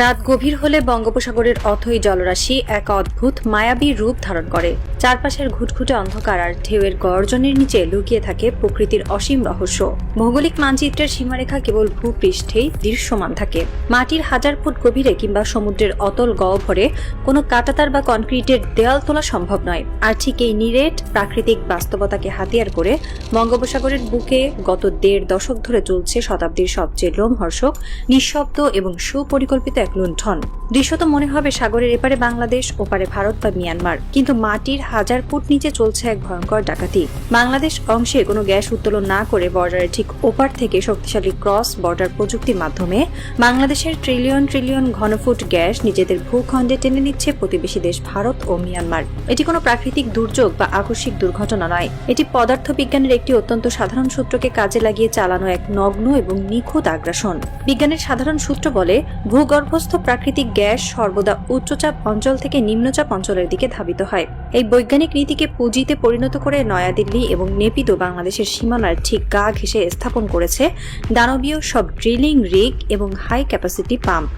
রাত গভীর হলে বঙ্গোপসাগরের অথই জলরাশি এক অদ্ভুত মায়াবী রূপ ধারণ করে। চারপাশের ঘুটঘুটে অন্ধকার আর ঢেউয়ের গর্জনের নিচে লুকিয়ে থাকে প্রকৃতির অসীম রহস্য। ভৌগোলিক মানচিত্রের সীমারেখা কেবল ভূপৃষ্ঠেই দৃশ্যমান থাকে। মাটির হাজার ফুট গভীরে কিংবা সমুদ্রের অতল গহ্বরে কোনো কাঁটাতার বা কনক্রিটের দেয়াল তোলা সম্ভব নয়। আর ঠিক এই নিরেট প্রাকৃতিক বাস্তবতাকে হাতিয়ার করে বঙ্গোপসাগরের বুকে গত ১.৫ দশক ধরে চলছে শতাব্দীর সবচেয়ে লোমহর্ষক, নিঃশব্দ এবং সুপরিকল্পিত এক লুণ্ঠন। দৃশ্যত মনে হবে সাগরের এপারে বাংলাদেশ, ওপারে ভারত বা মিয়ানমার, কিন্তু মাটির হাজার ফুট নিচে চলছে এক ভয়ঙ্কর ডাকাতি। বাংলাদেশ অংশে কোনো গ্যাস উত্তোলন না করে বর্ডারের ঠিক ওপার থেকে শক্তিশালী ক্রস বর্ডার প্রযুক্তির মাধ্যমে বাংলাদেশের ট্রিলিয়ন ট্রিলিয়ন ঘনফুট গ্যাস নিজেদের ভূখণ্ডে টেনে নিচ্ছে প্রতিবেশী দেশ ভারত ও মিয়ানমার। এটি কোনো প্রাকৃতিক দুর্যোগ বা আকস্মিক দুর্ঘটনা নয়, এটি পদার্থবিজ্ঞানের একটি অত্যন্ত সাধারণ সূত্রকে কাজে লাগিয়ে চালানো এক নগ্ন এবং নিখুঁত আগ্রাসন। বিজ্ঞানের সাধারণ সূত্র বলে, ভূগর্ভস্থ প্রাকৃতিক গ্যাস সর্বদা উচ্চচাপ অঞ্চল থেকে নিম্নচাপ অঞ্চলের দিকে ধাবিত হয়। এই বৈজ্ঞানিক নীতিকে পুঁজিতে পরিণত করে নয়াদিল্লি এবং নেপিদো বাংলাদেশের সীমানার ঠিক গা ঘেঁষে স্থাপন করেছে দানবীয় সব ড্রিলিং রিগ এবং হাই ক্যাপাসিটি পাম্প।